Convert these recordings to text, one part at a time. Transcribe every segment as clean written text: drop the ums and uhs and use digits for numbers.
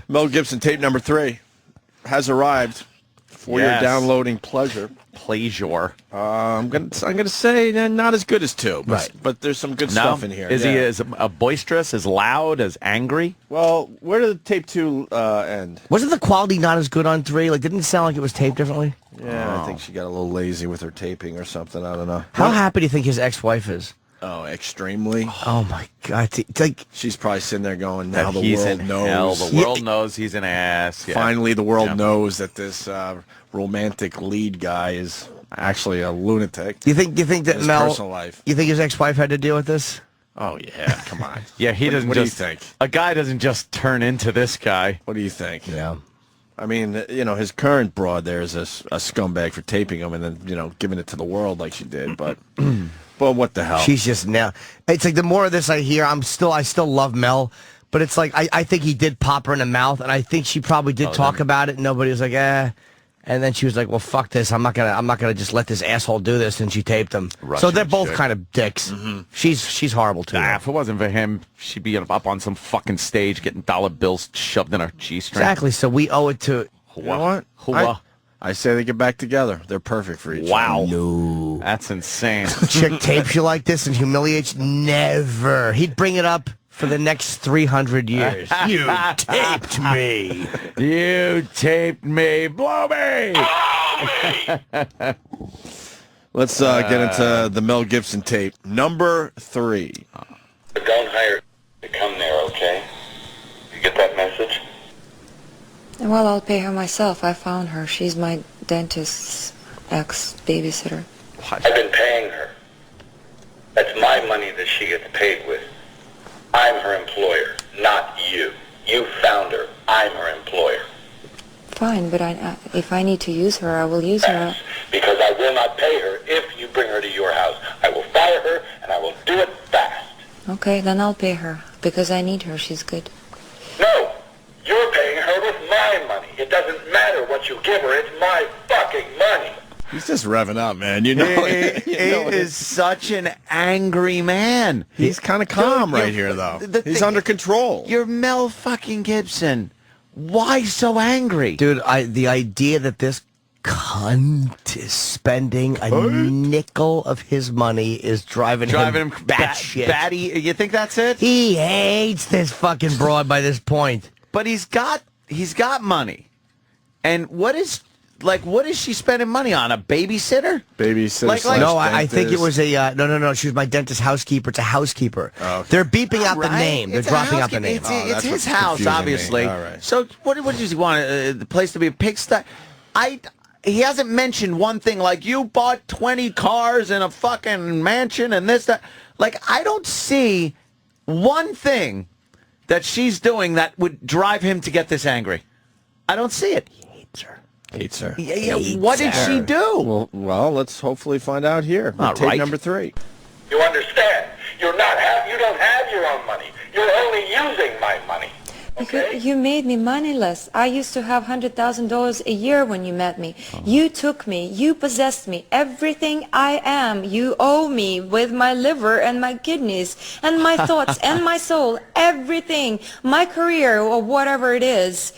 Mel Gibson tape number 3 has arrived for your downloading pleasure. I'm gonna say not as good as 2, but there's some good stuff in here. Is he as boisterous, as loud, as angry? Well, where did tape 2 end? Wasn't the quality not as good on 3? Like, didn't it sound like it was taped differently? Yeah, I think she got a little lazy with her taping or something. I don't know. How happy do you think his ex-wife is? Oh, extremely. Oh my God! It's like she's probably sitting there going, "Now the world knows. Hell. The world knows he's an ass." Yeah. Finally, the world knows that this romantic lead guy is actually a lunatic. You think that his Mel? Personal life. You think his ex-wife had to deal with this? Oh yeah, come on. Yeah, he doesn't. What do you think? A guy doesn't just turn into this guy. What do you think? Yeah. I mean, his current broad there is a scumbag for taping him and then, giving it to the world like she did. But, what the hell? She's just now. It's like the more of this I hear, I still love Mel, but it's like I think he did pop her in the mouth, and I think she probably did talk about it. And nobody was like, eh. And then she was like, well, fuck this. I'm not gonna just let this asshole do this. And she taped him. So they're both kind of dicks. Mm-hmm. She's horrible too. If it wasn't for him, she'd be up on some fucking stage getting dollar bills shoved in her G-string. Exactly. So we owe it to. You know what? I say they get back together. They're perfect for each other. Wow. No. That's insane. Chick tapes you like this and humiliates you? Never. He'd bring it up for the next 300 years. You taped me. You taped me. Blow me. Let's get into the Mel Gibson tape. Number 3. Don't hire to come there, okay? You get that message? Well, I'll pay her myself. I found her. She's my dentist's ex-babysitter. I've been paying her. That's my money that she gets paid with. I'm her employer, not you. You found her. I'm her employer. Fine, but if I need to use her, I will use her. Because I will not pay her if you bring her to your house. I will fire her, and I will do it fast. Okay, then I'll pay her, because I need her. She's good. No, you're paying her with my money. It doesn't matter what you give her. It's my fucking money. He's just revving up, man. He is such an angry man. He's kind of calm right here, though. He's under control. You're Mel fucking Gibson. Why so angry? Dude, the idea that this cunt is spending a nickel of his money is driving him batshit. Batty, you think that's it? He hates this fucking broad by this point. But he's got money. And what is she spending money on? A babysitter? Babysitter. No, I think it was a no. She was my dentist housekeeper. It's a housekeeper. Oh, okay. They're beeping out the name. They're dropping out the name. It's his house, obviously. All right. So what does he want? The place to be a pigsty? He hasn't mentioned one thing like you bought 20 cars and a fucking mansion and this, that. Like, I don't see one thing that she's doing that would drive him to get this angry. I don't see it. He hates her. Hates her. Yeah. What did she do? Well, let's hopefully find out here. Tape number 3. You understand? You don't have your own money. You're only using my money. Okay? You made me moneyless. I used to have $100,000 a year when you met me. You took me. You possessed me. Everything I am, you owe me with my liver and my kidneys and my thoughts and my soul. Everything. My career or whatever it is.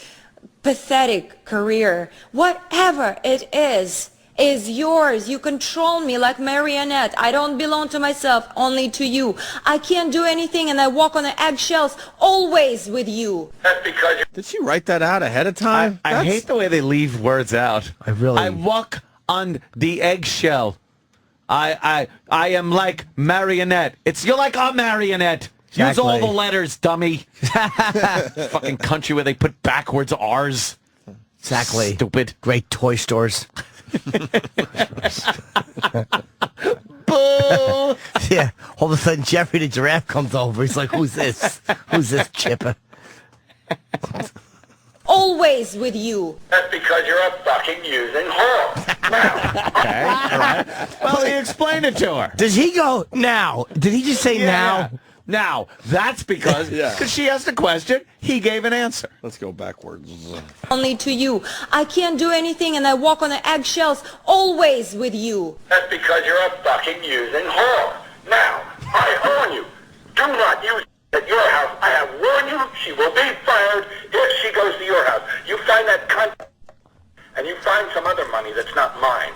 Pathetic career. Whatever it is yours. You control me like marionette. I don't belong to myself, only to you. I can't do anything and I walk on the eggshells always with you. That's because Did she write that out ahead of time? I hate the way they leave words out. I walk on the eggshell. I am like marionette. You're like a marionette. Use all the letters, dummy. Fucking country where they put backwards R's. Exactly. Stupid. Great toy stores. Boo! Yeah. All of a sudden, Jeffrey the giraffe comes over. He's like, "Who's this? Who's this chipper?" Always with you. That's because you're a fucking using whore. Now. Okay, all right. Well, he explained it to her. Does he go now? Did he just say now? Now, that's because she asked a question, he gave an answer. Let's go backwards. Only to you. I can't do anything and I walk on the eggshells always with you. That's because you're a fucking using whore. Now, I warn you, do not use at your house. I have warned you, she will be fired if she goes money that's not mine.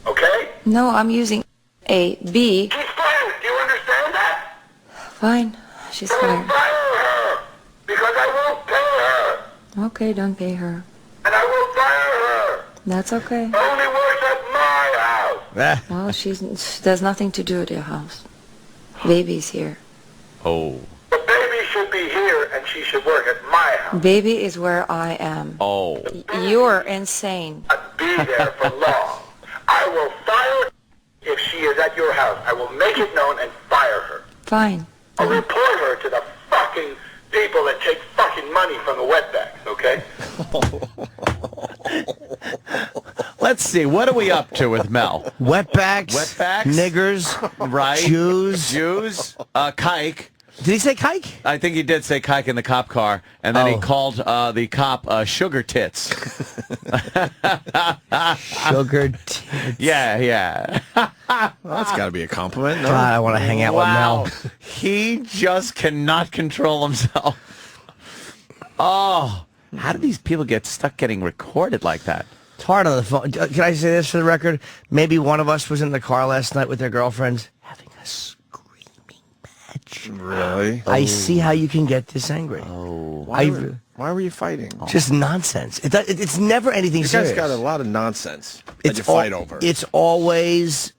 Okay? No, I'm using A, B. She's fired. Do you understand that? Fine, she's I will fired. fire her because I won't pay her. Okay, don't pay her. And I will fire her. That's okay. Only works at my house. Well, she has nothing to do at your house. Baby's here. Oh. The baby should be here and she should work at my house. Baby is where I am. Oh. You're insane. Not be there for long. I will fire her if she is at your house. I will make it known and fire her. Fine. I'll report her to the fucking people that take fucking money from the wetbacks, okay? Let's see. What are we up to with Mel? Wetbacks. Wetbacks? Niggers. Right. Jews. Kike. Did he say kike? I think he did say kike in the cop car, and then he called the cop sugar tits. Sugar tits. Yeah. Well, that's got to be a compliment. No? God, I want to hang out with Mel. He just cannot control himself. Oh, how do these people get stuck getting recorded like that? It's hard on the phone. Can I say this for the record? Maybe one of us was in the car last night with their girlfriends having a screaming match. Really? I see how you can get this angry. Why were you fighting? Just nonsense. It's never anything You serious. guys got a lot of nonsense that you fight over. It's always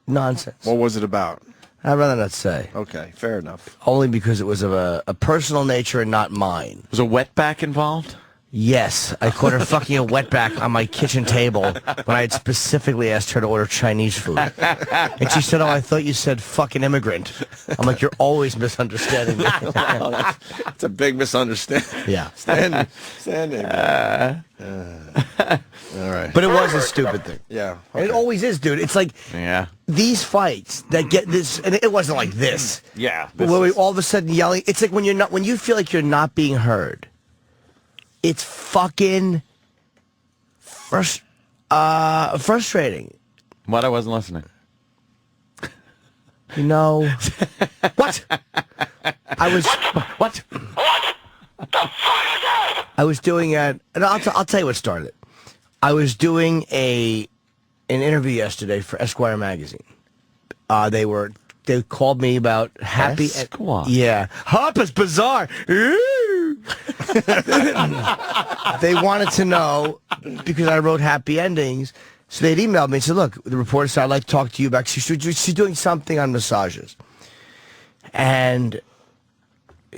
nonsense. What was it about? I'd rather not say. Okay, fair enough. Only because it was of a personal nature and not mine. Was a wetback involved? Yes, I caught her fucking a wetback on my kitchen table when I had specifically asked her to order Chinese food. And she said, "Oh, I thought you said fucking immigrant." I'm like, "You're always misunderstanding me." Wow, that's a big misunderstanding. Yeah. Standing. All right. But it was a stupid thing. Yeah. And it always is, dude. It's like these fights that get this, and it wasn't like this. Yeah. Where we all of a sudden yelling. It's like when you feel like you're not being heard. It's fucking frustrating. What? I wasn't listening. You know what? I was doing and I'll tell you what started it. I was doing an interview yesterday for Esquire magazine. They called me about happy. Esquire. Yeah, Harper's Bazaar. They wanted to know because I wrote happy endings. So they'd emailed me and said, "Look, the reporter said I'd like to talk to you about." She's doing something on massages, and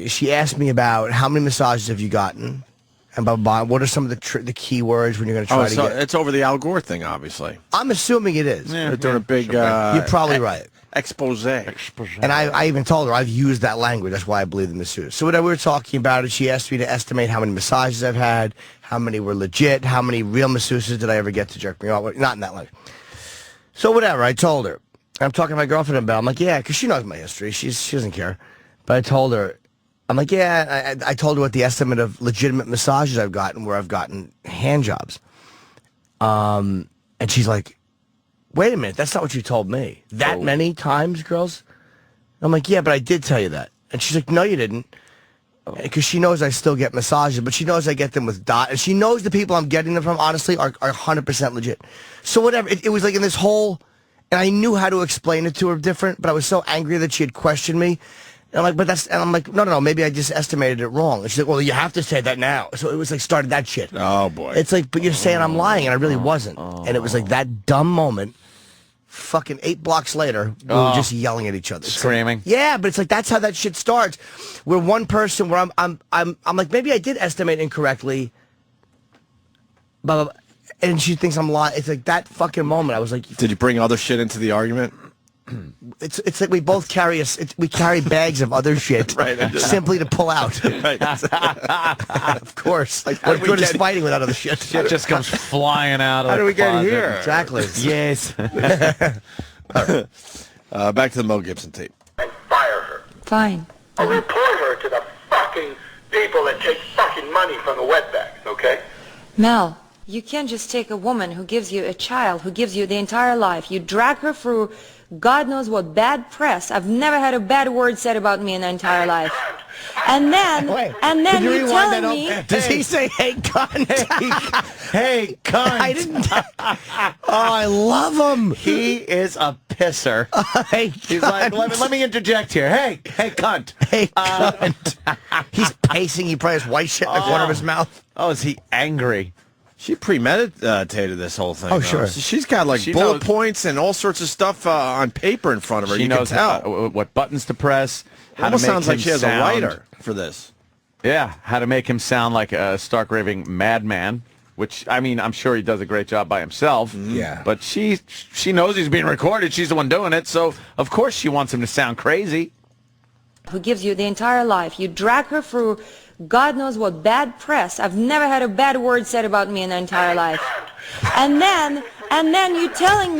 she asked me about how many massages have you gotten, and blah, blah, blah. What are some of the key words when you're going to try to get. It's over the Al Gore thing, obviously. I'm assuming it is. They're doing a big. You're probably right. Expose. And I even told her I've used that language. That's why I believe in masseuse. So when we were talking about it, she asked me to estimate how many massages I've had, how many were legit, how many real masseuses did I ever get to jerk me off. Not in that language. So whatever, I told her. I'm talking to my girlfriend about it. I'm like, yeah, because she knows my history. She doesn't care. But I told her, I'm like, yeah, I told her what the estimate of legitimate massages I've gotten, where I've gotten hand jobs. And she's like, wait a minute, that's not what you told me. That many times, girls? I'm like, yeah, but I did tell you that. And she's like, no, you didn't. Because she knows I still get massages, but she knows I get them with dot. And she knows the people I'm getting them from, honestly, are 100% legit. So whatever, it was like in this whole, and I knew how to explain it to her different, but I was so angry that she had questioned me. And I'm like, no, maybe I just estimated it wrong. And she's like, well, you have to say that now. So it was like, started that shit. Oh, boy. It's like, but you're saying I'm lying, and I really wasn't. And it was like that dumb moment. Fucking 8 blocks later, we were just yelling at each other, screaming. Like, yeah, but it's like that's how that shit starts. Where one person, where I'm like, maybe I did estimate incorrectly, blah, blah, blah, and she thinks I'm lying. It's like that fucking moment. I was like, did you bring other shit into the argument? It's like we both carry we carry bags of other shit, right, simply to pull out. Right. Of course. Like, what good is fighting without other shit? Shit just comes flying out of How the do we get closet. here? Exactly. Yes. Back to the Mel Gibson tape. And fire her. Fine. I'll report her to the fucking people that take fucking money from the wetbacks, okay? Mel, you can't just take a woman who gives you a child, who gives you the entire life. You drag her through God knows what bad press. I've never had a bad word said about me in my entire life. And then, you telling me... Does he say, hey, cunt? Hey, cunt. I didn't... I love him. He is a pisser. Hey, He's like, let me interject here. Hey, cunt. Hey, cunt. He's pacing. He probably has white shit in the corner of his mouth. Oh, is he angry? She premeditated this whole thing. Oh, sure. She's got like bullet points and all sorts of stuff on paper in front of her. She knows what buttons to press. It almost sounds like she has a writer for this. Yeah, how to make him sound like a stark raving madman. Which, I mean, I'm sure he does a great job by himself. Yeah. But she knows he's being recorded. She's the one doing it. So, of course, she wants him to sound crazy. Who gives you the entire life. You drag her through God knows what bad press. I've never had a bad word said about me in the entire life. And then you telling me